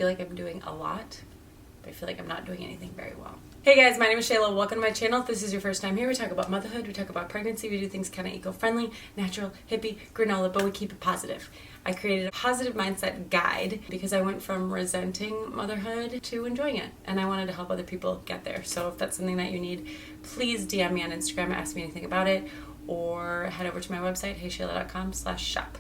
I feel like I'm doing a lot, but I feel like I'm not doing anything very well. Hey guys, my name is Shayla. Welcome to my channel. If this is your first time here, we talk about motherhood, we talk about pregnancy, we do things kind of eco-friendly, natural, hippie, granola, but we keep it positive. I created a positive mindset guide because I went from resenting motherhood to enjoying it, and I wanted to help other people get there. So if that's something that you need, please DM me on Instagram, ask me anything about it, or head over to my website, HEYSHAYLA.com/shop.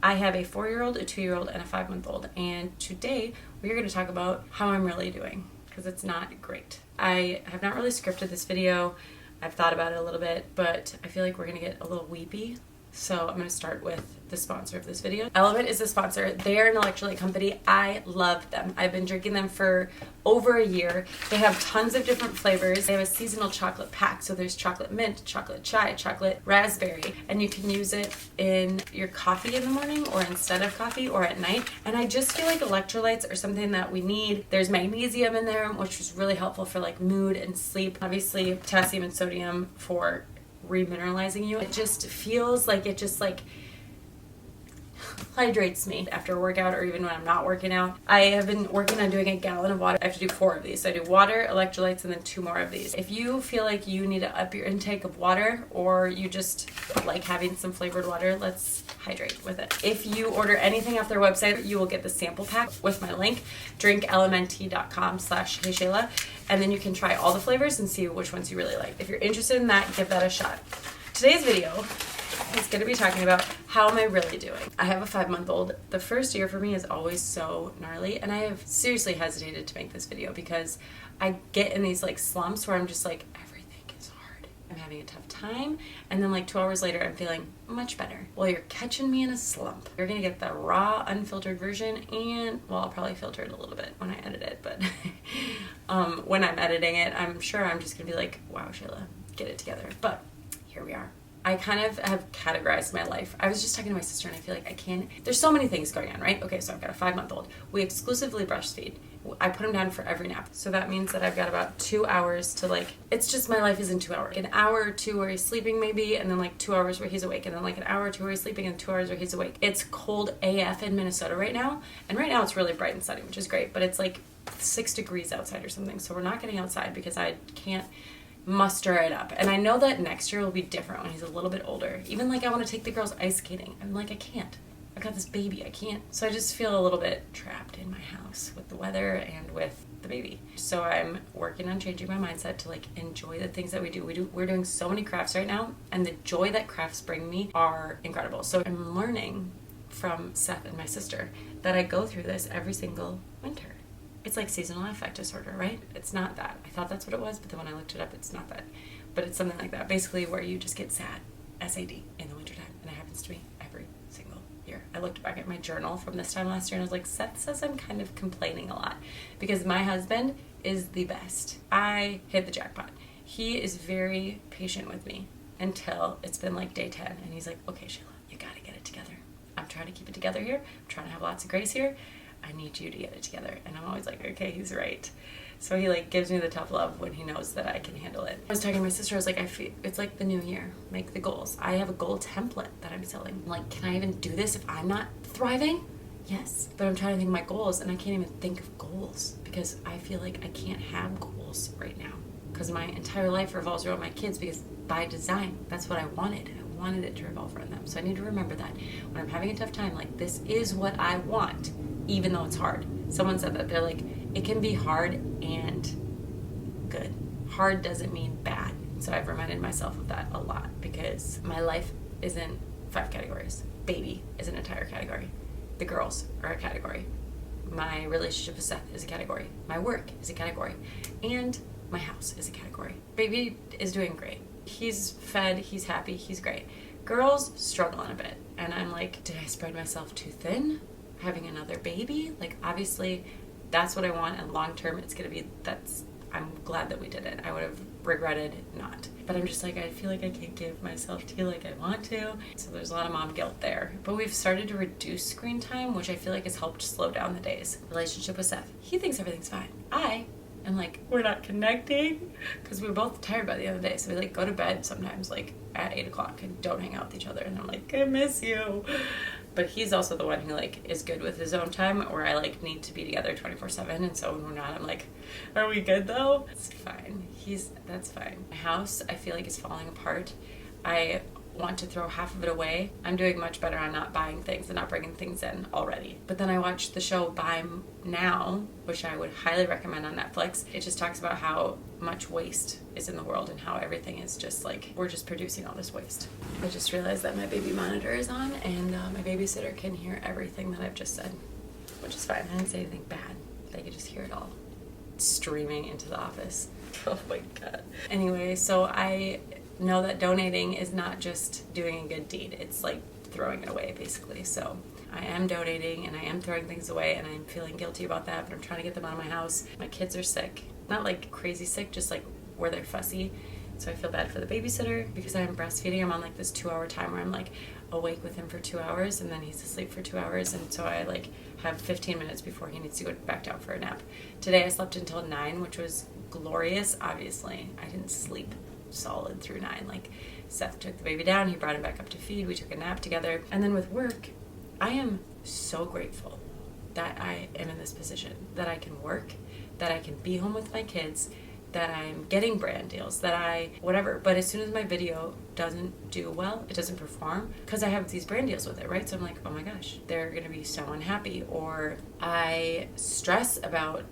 I have a 4-year-old, a 2-year-old, and a 5-month-old, and today we are going to talk about how I'm really doing, because it's not great. I have not really scripted this video. I've thought about it a little bit, but I feel like we're going to get a little weepy. So I'm going to start with the sponsor of this video. Element is the sponsor. They are an electrolyte company. I love them. I've been drinking them for over a year. They have tons of different flavors. They have a seasonal chocolate pack. So there's chocolate mint, chocolate chai, chocolate raspberry, and you can use it in your coffee in the morning or instead of coffee or at night. And I just feel like electrolytes are something that we need. There's magnesium in there, which is really helpful for like mood and sleep. Obviously potassium and sodium for remineralizing you. It just feels like it just like hydrates me after a workout or even when I'm not working out. I have been working on doing a gallon of water. I have to do 4 of these. So I do water, electrolytes, and then 2 more of these. If you feel like you need to up your intake of water or you just like having some flavored water, let's hydrate with it. If you order anything off their website, you will get the sample pack with my link, drinklmnt.com/HEYSHAYLA, and then you can try all the flavors and see which ones you really like. If you're interested in that, give that a shot. Today's video is going to be talking about how am I really doing. I have a 5-month-old. The first year for me is always so gnarly, and I have seriously hesitated to make this video because I get in these like slumps where I'm just like, everything is hard. I'm having a tough time, and then like 2 hours later I'm feeling much better. Well, you're catching me in a slump. You're gonna get the raw, unfiltered version, and well, I'll probably filter it a little bit when I edit it, but when I'm editing it, I'm sure I'm just gonna be like, wow, Shayla, get it together. But here we are. I kind of have categorized my life. I was just talking to my sister and I feel like I can't, there's so many things going on, right? Okay, so I've got a 5-month-old. We exclusively breastfeed. I put him down for every nap. So that means that I've got about 2 hours to like, it's just my life is in 2 hours. An hour or 2 where he's sleeping maybe, and then like 2 hours where he's awake, and then like an hour or 2 where he's sleeping, and 2 hours where he's awake. It's cold AF in Minnesota right now. And right now it's really bright and sunny, which is great, but it's like 6 degrees outside or something. So we're not getting outside because I can't muster it up. And I know that next year will be different when he's a little bit older. Even like I want to take the girls ice skating. I'm like, I can't. I've got this baby. I can't. So I just feel a little bit trapped in my house with the weather and with the baby. So I'm working on changing my mindset to like enjoy the things that we do. We're doing so many crafts right now, and the joy that crafts bring me are incredible. So I'm learning from Seth and my sister that I go through this every single winter. It's like seasonal affect disorder, right? It's not that. I thought that's what it was, but then when I looked it up, it's not that. But it's something like that, basically where you just get sad, SAD, in the wintertime. And it happens to me every single year. I looked back at my journal from this time last year and I was like, Seth says I'm kind of complaining a lot because my husband is the best. I hit the jackpot. He is very patient with me until it's been like day 10. And he's like, okay, Shayla, you gotta get it together. I'm trying to keep it together here. I'm trying to have lots of grace here. I need you to get it together. And I'm always like, okay, he's right. So he like gives me the tough love when he knows that I can handle it. I was talking to my sister, I was like, I feel it's like the new year. Make the goals. I have a goal template that I'm selling. I'm like, can I even do this if I'm not thriving? Yes. But I'm trying to think of my goals and I can't even think of goals because I feel like I can't have goals right now because my entire life revolves around my kids because by design, that's what I wanted. I wanted it to revolve around them. So I need to remember that when I'm having a tough time, like this is what I want. Even though it's hard. Someone said that, they're like, it can be hard and good. Hard doesn't mean bad. So I've reminded myself of that a lot because my life is in 5 categories. Baby is an entire category. The girls are a category. My relationship with Seth is a category. My work is a category. And my house is a category. Baby is doing great. He's fed, he's happy, he's great. Girls struggling a bit. And I'm like, did I spread myself too thin? Having another baby, like obviously that's what I want, and long term it's gonna be, I'm glad that we did it. I would have regretted not, but I'm just like, I feel like I can't give myself to you like I want to, so there's a lot of mom guilt there. But we've started to reduce screen time, which I feel like has helped slow down the days. Relationship with Seth, he thinks everything's fine. I am like, we're not connecting because we're both tired by the end of the day, so we like go to bed sometimes like at 8 o'clock and don't hang out with each other, and I'm like, I miss you. But he's also the one who like is good with his own time, or I like need to be together 24/7. And so when we're not, I'm like, are we good though? It's fine. That's fine. My house, I feel like, is falling apart. I want to throw half of it away. I'm doing much better on not buying things and not bringing things in already. But then I watched the show Buy Now, which I would highly recommend on Netflix. It just talks about how much waste is in the world and how everything is just like, we're just producing all this waste. I just realized that my baby monitor is on and my babysitter can hear everything that I've just said, which is fine. I didn't say anything bad. They could just hear it all streaming into the office. Oh my God. Anyway, so I know that donating is not just doing a good deed. It's like throwing it away, basically. So I am donating and I am throwing things away and I'm feeling guilty about that, but I'm trying to get them out of my house. My kids are sick. Not like crazy sick, just like where they're fussy. So I feel bad for the babysitter because I'm breastfeeding. I'm on like this 2-hour time where I'm like awake with him for 2 hours and then he's asleep for 2 hours. And so I like have 15 minutes before he needs to go back down for a nap. Today I slept until 9, which was glorious. Obviously, I didn't sleep solid through 9. Like Seth took the baby down, he brought him back up to feed, we took a nap together. And then with work, I am so grateful that I am in this position, that I can work, that I can be home with my kids, that I'm getting brand deals, that I whatever. But as soon as my video doesn't do well, it doesn't perform, because I have these brand deals with it, right? So I'm like, oh my gosh, they're gonna be so unhappy, or I stress about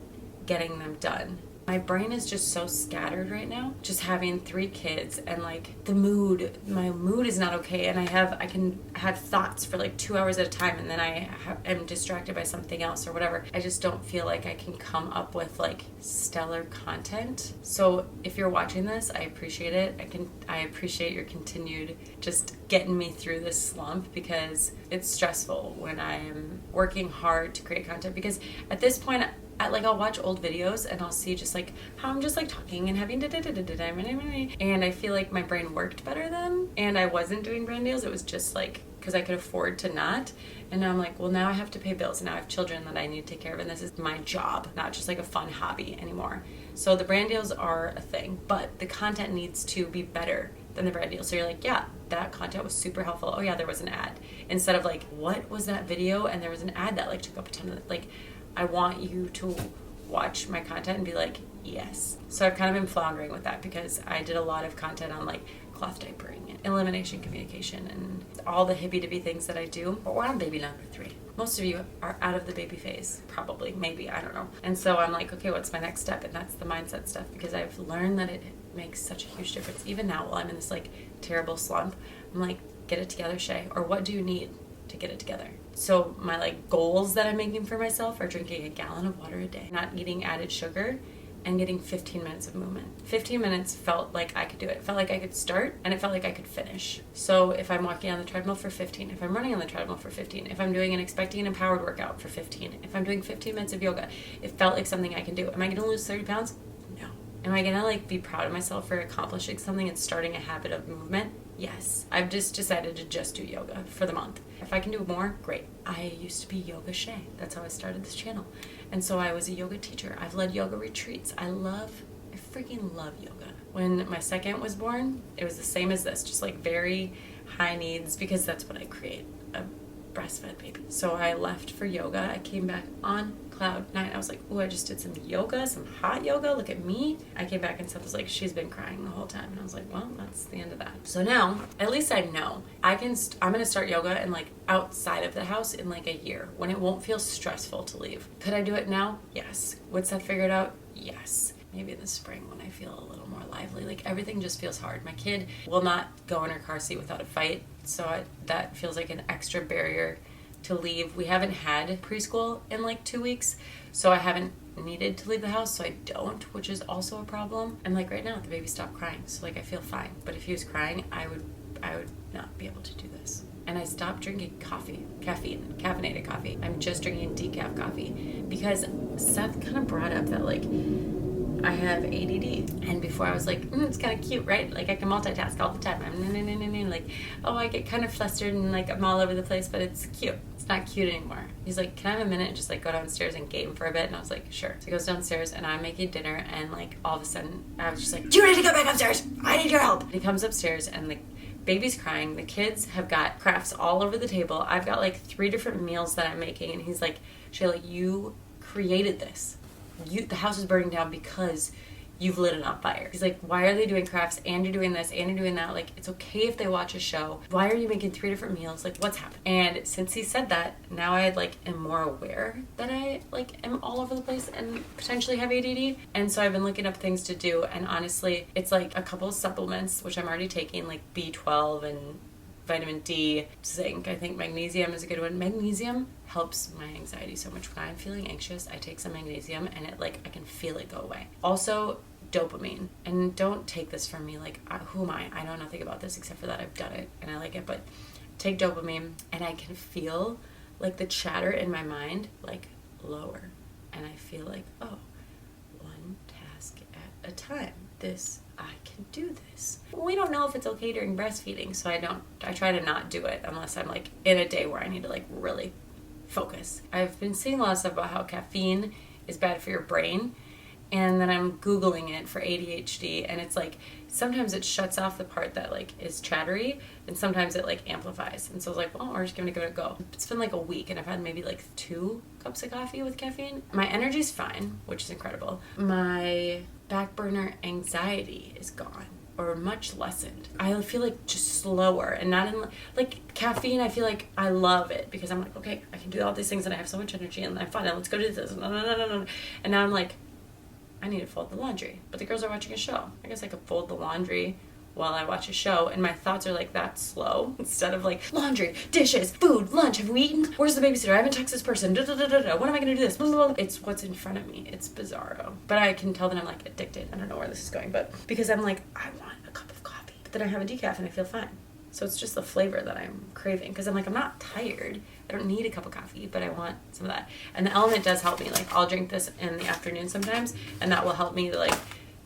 getting them done. My brain is just so scattered right now, just having 3 kids and like my mood is not okay, and I can have thoughts for like 2 hours at a time and then I am distracted by something else or whatever. I just don't feel like I can come up with like stellar content. So if you're watching this, I appreciate it. I appreciate your continued just getting me through this slump, because it's stressful when I am working hard to create content, because at this point I'll watch old videos and I'll see just like how I'm just like talking and having and I feel like my brain worked better then, and I wasn't doing brand deals. It was just like because I could afford to not. And now I'm like, well, now I have to pay bills and now I have children that I need to take care of, and this is my job, not just like a fun hobby anymore. So the brand deals are a thing, but the content needs to be better than the brand deal. So you're like, yeah, that content was super helpful. Oh yeah, there was an ad. Instead of like, what was that video? And there was an ad that like took up a ton of like, I want you to watch my content and be like, yes. So I've kind of been floundering with that because I did a lot of content on like cloth diapering and elimination communication and all the hippy-dippy things that I do. But we're on baby number 3. Most of you are out of the baby phase, probably, maybe, I don't know. And so I'm like, okay, what's my next step? And that's the mindset stuff, because I've learned that it makes such a huge difference. Even now, while I'm in this like terrible slump, I'm like, get it together, Shay. Or what do you need to get it together? So my like goals that I'm making for myself are drinking a gallon of water a day, not eating added sugar, and getting 15 minutes of movement. 15 minutes felt like I could do it. It felt like I could start, and it felt like I could finish. So if I'm walking on the treadmill for 15, if I'm running on the treadmill for 15, if I'm doing an expecting and empowered workout for 15, if I'm doing 15 minutes of yoga, it felt like something I can do. Am I gonna lose 30 pounds? No. Am I gonna like be proud of myself for accomplishing something and starting a habit of movement? Yes. I've just decided to just do yoga for the month. If I can do more, great. I used to be Yoga Shay. That's how I started this channel. And so I was a yoga teacher. I've led yoga retreats. I freaking love yoga. When my second was born, it was the same as this, just like very high needs, because that's what I create, a breastfed baby. So I left for yoga. I came back on cloud 9. I was like, oh, I just did some yoga, some hot yoga. Look at me. I came back and Seth was like, she's been crying the whole time. And I was like, well, that's the end of that. So now, at least I know I'm going to start yoga and like outside of the house in like a year, when it won't feel stressful to leave. Could I do it now? Yes. Would Seth figure it out? Yes. Maybe in the spring when I feel a little more lively. Like everything just feels hard. My kid will not go in her car seat without a fight. So that feels like an extra barrier to leave. We haven't had preschool in like 2 weeks, so I haven't needed to leave the house, so I don't, which is also a problem. And like right now, the baby stopped crying, so like I feel fine. But if he was crying, I would not be able to do this. And I stopped drinking caffeinated coffee. I'm just drinking decaf coffee because Seth kind of brought up that like I have ADD, and before I was like, it's kind of cute, right? Like I can multitask all the time. I'm like, oh, I get kind of flustered and like I'm all over the place, but it's cute. It's not cute anymore. He's like, can I have a minute and just like go downstairs and game for a bit? And I was like, sure. So he goes downstairs and I'm making dinner, and like all of a sudden I was just like, you need to go back upstairs. I need your help. And he comes upstairs and the baby's crying. The kids have got crafts all over the table. I've got like 3 different meals that I'm making. And he's like, Shayla, you created this. The house is burning down because you've lit it on fire. He's like, why are they doing crafts and you're doing this and you're doing that? Like, it's okay if they watch a show. Why are you making 3 different meals? Like, what's happening? And since he said that, now I like am more aware that I like am all over the place and potentially have ADD. And so I've been looking up things to do. And honestly, it's like a couple of supplements, which I'm already taking, like B12 and vitamin D, zinc. I think magnesium is a good one. Magnesium helps my anxiety so much. When I'm feeling anxious, I take some magnesium and it like I can feel it go away. Also, dopamine. And don't take this from me like, who am I? I know nothing about this except for that I've done it and I like it. But take dopamine and I can feel like the chatter in my mind like lower. And I feel like, oh, one task at a time. I can do this. We don't know if it's okay during breastfeeding, so I try to not do it unless I'm like in a day where I need to like really focus. I've been seeing a lot of stuff about how caffeine is bad for your brain, and then I'm Googling it for ADHD, and it's like sometimes it shuts off the part that like is chattery, and sometimes it like amplifies. And so I was like, well, we're just gonna give it a go. It's been like a week, and I've had maybe like 2 cups of coffee with caffeine. My energy's fine, which is incredible. My back burner anxiety is gone or much lessened. I feel like just slower and not in like caffeine. I feel like I love it because I'm like, okay, I can do all these things and I have so much energy and I'm fine. Let's go do this. No. And now I'm like, I need to fold the laundry, but the girls are watching a show. I guess I could fold the laundry while I watch a show, and my thoughts are like that slow instead of like laundry, dishes, food, lunch, have we eaten? Where's the babysitter? I haven't texted this person. When am I gonna do this? It's what's in front of me. It's bizarro. But I can tell that I'm like addicted. I don't know where this is going, but because I'm like, I want a cup of coffee, but then I have a decaf and I feel fine. So it's just the flavor that I'm craving because I'm like, I'm not tired. I don't need a cup of coffee, but I want some of that. And the Element does help me. Like I'll drink this in the afternoon sometimes, and that will help me to like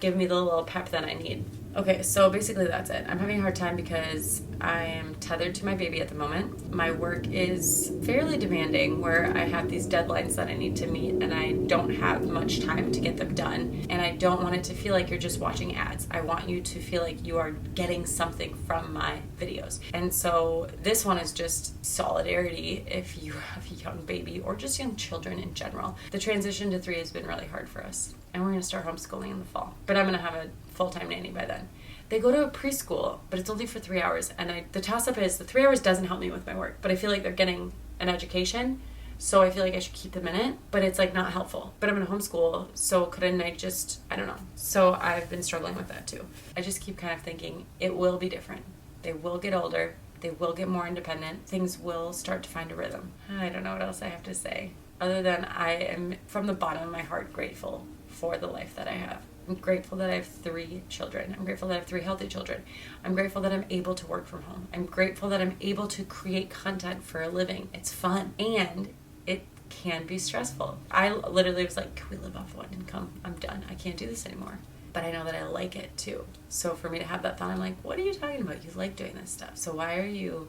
give me the little pep that I need. Okay, so basically that's it. I'm having a hard time because I am tethered to my baby at the moment. My work is fairly demanding where I have these deadlines that I need to meet and I don't have much time to get them done. And I don't want it to feel like you're just watching ads. I want you to feel like you are getting something from my videos. And so this one is just solidarity if you have a young baby or just young children in general. The transition to 3 has been really hard for us. And we're going to start homeschooling in the fall. But I'm going to have a full-time nanny by then. They go to a preschool, but it's only for 3 hours. And the toss-up is the 3 hours doesn't help me with my work. But I feel like they're getting an education, so I feel like I should keep them in it. But it's like not helpful. But I'm going to homeschool, so couldn't I just, I don't know. So I've been struggling with that too. I just keep kind of thinking it will be different. They will get older. They will get more independent. Things will start to find a rhythm. I don't know what else I have to say. Other than I am, from the bottom of my heart, grateful for the life that I have. I'm grateful that I have 3 children. I'm grateful that I have 3 healthy children. I'm grateful that I'm able to work from home. I'm grateful that I'm able to create content for a living. It's fun. And it can be stressful. I literally was like, can we live off one income? I'm done. I can't do this anymore. But I know that I like it too. So for me to have that thought, I'm like, what are you talking about? You like doing this stuff. So why are you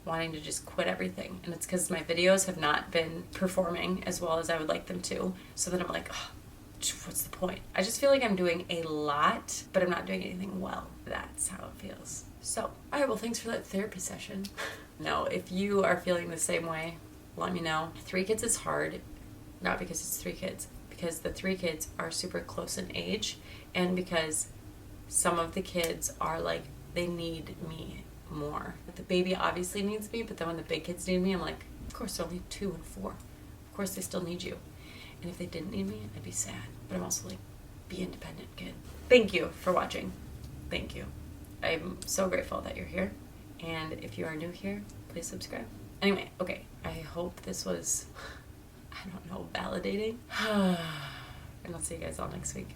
wanting to just quit everything? And it's because my videos have not been performing as well as I would like them to. So then I'm like, oh, what's the point? I just feel like I'm doing a lot, but I'm not doing anything well. That's how it feels. So, all right, well, thanks for that therapy session. No, if you are feeling the same way, let me know. 3 kids is hard, not because it's 3 kids, because the 3 kids are super close in age, and because some of the kids are like, they need me more. The baby obviously needs me, but then when the big kids need me, I'm like, of course, they're only 2 and 4. Of course, they still need you. And if they didn't need me, I'd be sad. But I'm also like, be independent, kid. Thank you for watching. Thank you. I'm so grateful that you're here. And if you are new here, please subscribe. Anyway, okay. I hope this was, I don't know, validating. And I'll see you guys all next week.